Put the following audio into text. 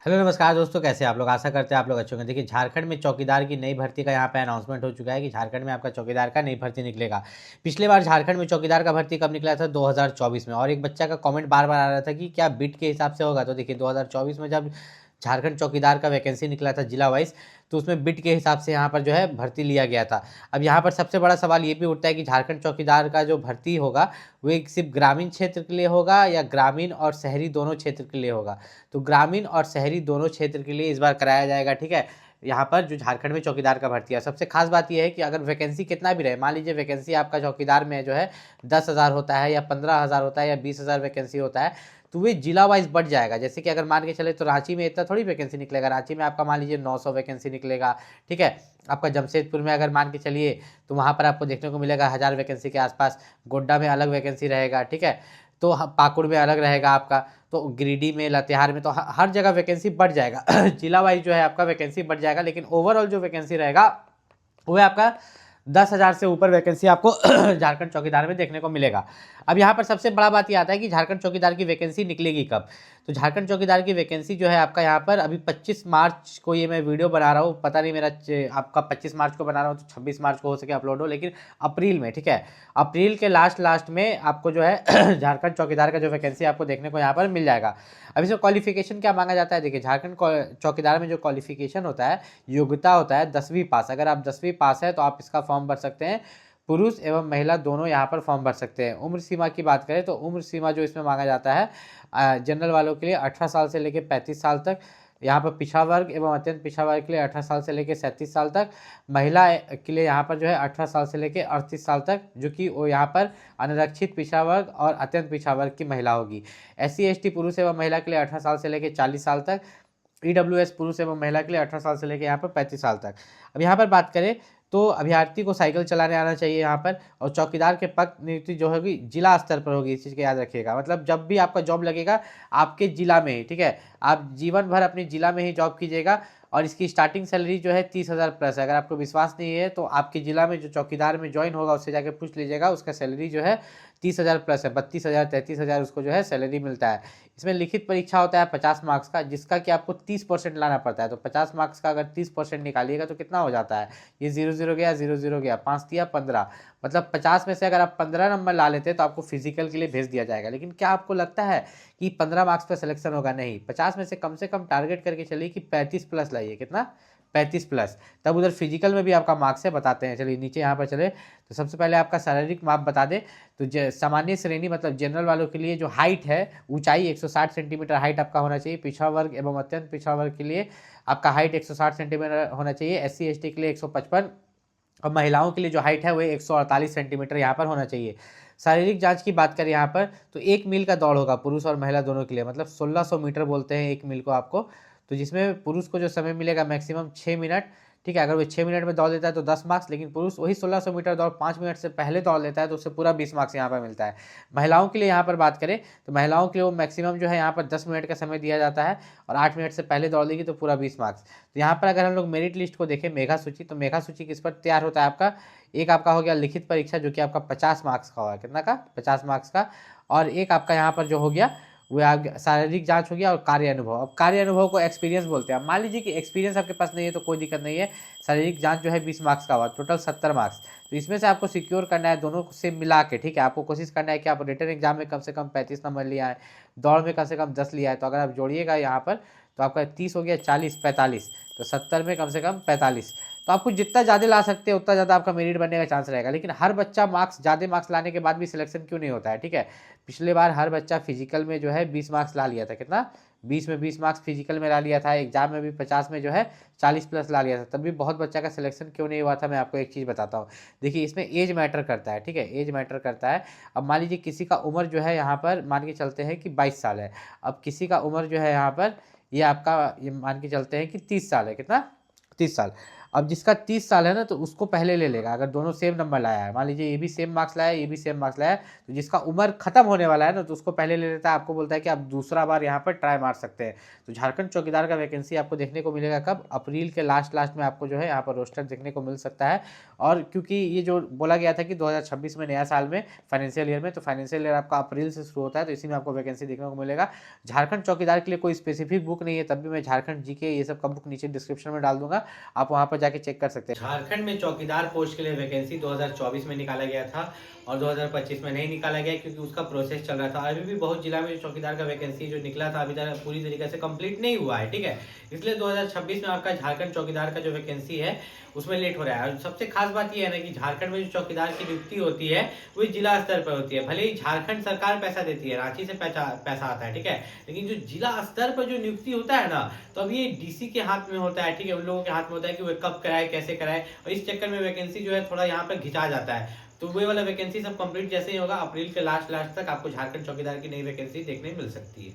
Hello नमस्कार दोस्तों, कैसे आप लोग। आशा करते हैं आप लोग अच्छे होंगे। देखिए, झारखंड में चौकीदार की नई भर्ती का यहाँ पे अनाउंसमेंट हो चुका है कि झारखंड में आपका चौकीदार का नई भर्ती निकलेगा। पिछले बार झारखंड में चौकीदार का भर्ती कब निकला था? 2024 में। और एक बच्चा का कमेंट बार बार आ रहा था कि क्या बिट के हिसाब से होगा। तो देखिए, 2024 में जब झारखंड चौकीदार का वैकेंसी निकला था जिला वाइज, तो उसमें बिट के हिसाब से यहाँ पर जो है भर्ती लिया गया था। अब यहाँ पर सबसे बड़ा सवाल ये भी उठता है कि झारखंड चौकीदार का जो भर्ती होगा वो एक सिर्फ ग्रामीण क्षेत्र के लिए होगा या ग्रामीण और शहरी दोनों क्षेत्र के लिए होगा। तो ग्रामीण और शहरी दोनों क्षेत्र के लिए इस बार कराया जाएगा। ठीक है, यहाँ पर जो झारखंड में चौकीदार का भर्ती है, सबसे खास बात यह है कि अगर वैकेंसी कितना भी रहे, मान लीजिए वैकेंसी आपका चौकीदार में जो है 10,000 होता है या 15,000 होता है या 20,000 वैकेंसी होता है, तो वे जिला वाइज बढ़ जाएगा। जैसे कि अगर मान के चले तो रांची में इतना थोड़ी वैकेंसी निकलेगा। रांची में आपका मान लीजिए 900 वैकेंसी निकलेगा। ठीक है, आपका जमशेदपुर में अगर मान के चलिए तो वहाँ पर आपको देखने को मिलेगा 1000 वैकेंसी के आसपास। गोड्डा में अलग वैकेंसी रहेगा। ठीक है, तो पाकुड़ में अलग रहेगा आपका। तो गिरिडीह में, लातेहार में, तो हर जगह वैकेंसी बढ़ जाएगा। जिला वाइज जो है आपका वैकेंसी बढ़ जाएगा, लेकिन ओवरऑल जो वैकेंसी रहेगा वो है आपका 10,000 से ऊपर वैकेंसी आपको झारखंड चौकीदार में देखने को मिलेगा। अब यहाँ पर सबसे बड़ा बात ये आता है कि झारखंड चौकीदार की वैकेंसी निकलेगी कब। तो झारखंड चौकीदार की वैकेंसी जो है आपका यहाँ पर अभी 25 मार्च को ये मैं वीडियो बना रहा हूँ। पता नहीं मेरा आपका 25 मार्च को बना रहा हूँ तो 26 मार्च को हो सके अपलोड हो, लेकिन अप्रैल में। ठीक है, अप्रैल के लास्ट में आपको जो है झारखंड चौकीदार का जो वैकेंसी आपको देखने को यहाँ पर मिल जाएगा। अब इसमें क्वालिफिकेशन क्या मांगा जाता है? देखिए, झारखंड चौकीदार में जो क्वालिफिकेशन होता है, योग्यता होता है 10वीं पास। अगर आप 10वीं पास है तो आप इसका फॉर्म भर सकते हैं। पुरुष एवं महिला दोनों यहाँ पर फॉर्म भर सकते हैं। उम्र सीमा की बात करें तो उम्र सीमा जो इसमें मांगा जाता है जनरल वालों के लिए 18 साल से लेकर 35 साल तक। यहाँ पर पिछड़ा वर्ग एवं अत्यंत पिछड़ा वर्ग के लिए 18 साल से लेकर 37 साल तक। महिला के लिए यहाँ पर जो है 18 साल से लेकर 38 साल तक, जो कि वो यहाँ पर अनारक्षित पिछड़ा वर्ग और अत्यंत पिछड़ा वर्ग की महिला होगी। SC ST पुरुष एवं महिला के लिए 18 साल से लेकर 40 साल तक। EWS पुरुष एवं महिला के लिए 18 साल से लेकर यहाँ पर 35 साल तक। अब यहाँ पर बात करें तो अभ्यर्थी को साइकिल चलाने आना चाहिए यहाँ पर। और चौकीदार के पद नियुक्ति जो होगी जिला स्तर पर होगी, इस चीज़ को याद रखिएगा। मतलब जब भी आपका जॉब लगेगा आपके जिला में ही, ठीक है, आप जीवन भर अपने जिला में ही जॉब कीजिएगा। और इसकी स्टार्टिंग सैलरी जो है 30,000 प्लस है। अगर आपको विश्वास नहीं है तो आपके जिला में जो चौकीदार में ज्वाइन होगा उससे जाके पूछ लीजिएगा, उसका सैलरी जो है 30,000 प्लस है। 32,000 33,000 उसको जो है सैलरी मिलता है। इसमें लिखित परीक्षा होता है 50 मार्क्स का, जिसका कि आपको 30% लाना पड़ता है। तो 50 मार्क्स का अगर 30% निकालिएगा तो कितना हो जाता है? ये 0 0 गया, 0 0 गया, 5 दिया 15। मतलब 50 में से अगर आप 15 नंबर ला लेते हैं तो आपको फिजिकल के लिए भेज दिया जाएगा। लेकिन क्या आपको लगता है कि 15 मार्क्स पर सिलेक्शन होगा? नहीं, 50 में से कम टारगेट करके चलिए कि 35 प्लस लाइए। कितना? 35 प्लस। तब उधर फिजिकल में भी आपका मार्क्स है, बताते हैं। चलिए नीचे यहाँ पर चले तो सबसे पहले आपका शारीरिक माप बता दें तो सामान्य श्रेणी मतलब जनरल वालों के लिए जो हाइट है, ऊंचाई 160 सेंटीमीटर हाइट आपका होना चाहिए। पिछड़ा वर्ग एवं अत्यंत पिछड़ा वर्ग के लिए आपका हाइट 160 सेंटीमीटर होना चाहिए। SC ST के लिए 155। और महिलाओं के लिए जो हाइट है वो 148 सेंटीमीटर यहाँ पर होना चाहिए। शारीरिक जांच की बात करें यहाँ पर तो 1 मील का दौड़ होगा पुरुष और महिला दोनों के लिए, मतलब 1600 मीटर बोलते हैं 1 मील को आपको। तो जिसमें पुरुष को जो समय मिलेगा मैक्सिमम 6 मिनट। ठीक है, अगर वो 6 मिनट में दौड़ लेता है तो 10 मार्क्स, लेकिन पुरुष वही 1600 मीटर दौड़ 5 मिनट से पहले दौड़ लेता है तो उससे पूरा 20 मार्क्स यहाँ पर मिलता है। महिलाओं के लिए यहाँ पर बात करें तो महिलाओं के लिए वो मैक्सिमम जो है यहाँ पर 10 मिनट का समय दिया जाता है और 8 मिनट से पहले दौड़ लेगी तो पूरा 20 मार्क्स। तो यहाँ पर अगर हम लोग मेरिट लिस्ट को देखें, मेगा सूची, तो मेगा सूची किस पर तैयार होता है आपका? एक आपका हो गया लिखित परीक्षा जो कि आपका 50 मार्क्स का होगा। कितना का? 50 मार्क्स का। और एक आपका यहाँ पर जो हो गया वो शारीरिक जांच हो गया और कार्य अनुभव। अब कार्य अनुभव को एक्सपीरियंस बोलते हैं। अब मान लीजिए कि एक्सपीरियंस आपके पास नहीं है तो कोई दिक्कत नहीं है। शारीरिक जांच जो है 20 मार्क्स का हुआ, टोटल 70 मार्क्स। तो इसमें से आपको सिक्योर करना है दोनों से मिला के। ठीक है, आपको कोशिश करना है कि आप रिटन एग्जाम में कम से कम 35 नंबर लिया है, दौड़ में कम से कम 10 लिया है। तो अगर आप जोड़िएगा यहाँ पर तो आपका 30 हो गया, 40 45, तो 70 में कम से कम 45। तो आपको जितना ज़्यादा ला सकते हैं उतना ज़्यादा आपका मेरिट बनने का चांस रहेगा। लेकिन हर बच्चा ज़्यादा मार्क्स लाने के बाद भी सिलेक्शन क्यों नहीं होता है? ठीक है, पिछले बार हर बच्चा फिजिकल में जो है 20 मार्क्स ला लिया था। कितना? 20 में 20 मार्क्स फिजिकल में ला लिया था। एग्जाम में भी 50 में जो है 40 प्लस ला लिया था। तब भी बहुत बच्चा का सिलेक्शन क्यों नहीं हुआ था? मैं आपको एक चीज़ बताता हूँ। देखिए, इसमें एज मैटर करता है। ठीक है, एज मैटर करता है। अब मान लीजिए किसी का उम्र जो है यहाँ पर मान के चलते हैं कि 22 साल है। अब किसी का उम्र जो है यहाँ पर ये आपका ये मान के चलते हैं कि 30 साल है। कितना? 30 साल। अब जिसका 30 साल है ना तो उसको पहले ले लेगा, अगर दोनों सेम नंबर लाया है। मान लीजिए ये भी सेम मार्क्स लाया है, ये भी सेम मार्क्स लाया है, तो जिसका उम्र खत्म होने वाला है ना तो उसको पहले ले लेता है, आपको बोलता है कि आप दूसरा बार यहाँ पर ट्राई मार सकते हैं। तो झारखंड चौकीदार का वैकेंसी आपको देखने को मिलेगा कब, अप्रैल के लास्ट में आपको जो है यहाँ पर रोस्टर देखने को मिल सकता है। और क्योंकि ये जो बोला गया था कि 2026 में नया साल में फाइनेंशियल ईयर में, तो फाइनेंशियल ईयर आपका अप्रैल से शुरू होता है, तो इसी में आपको वैकेंसी देखने को मिलेगा। झारखंड चौकीदार के लिए कोई स्पेसिफिक बुक नहीं है, तब भी मैं झारखंड जीके ये सब का बुक नीचे डिस्क्रिप्शन में डाल दूंगा, आप वहां पर जाके चेक कर सकते हैं। झारखंड में चौकीदार पोस्ट के लिए वैकेंसी 2024 में निकाला गया था और 2025 में नहीं निकाला गया क्योंकि उसका प्रोसेस चल रहा था। अभी भी बहुत जिला में चौकीदार का वैकेंसी जो निकला था अभी तक पूरी तरीके से कंप्लीट नहीं हुआ है, ठीक है। इसलिए 2026 में आपका झारखंड चौकीदार का जो वैकेंसी है उसमें लेट हो रहा है। और सबसे खास बात यह है ना कि झारखंड में जो चौकीदार की नियुक्ति होती है वो जिला स्तर पर होती है। भले ही झारखंड सरकार पैसा देती है, रांची से पैसा आता है, ठीक है, लेकिन जो जिला स्तर पर जो नियुक्ति होता है ना, तो अब ये डीसी के हाथ में होता है, ठीक है, उन लोगों के हाथ में होता है कि वो कब कराए कैसे कराए, और इस चक्कर में वैकेंसी जो है थोड़ा यहाँ पर घिंचा जाता है। तो वो वाला वैकेंसी सब कंप्लीट जैसे ही होगा अप्रैल के लास्ट तक आपको झारखंड चौकीदार की नई वैकेंसी देखने मिल सकती है।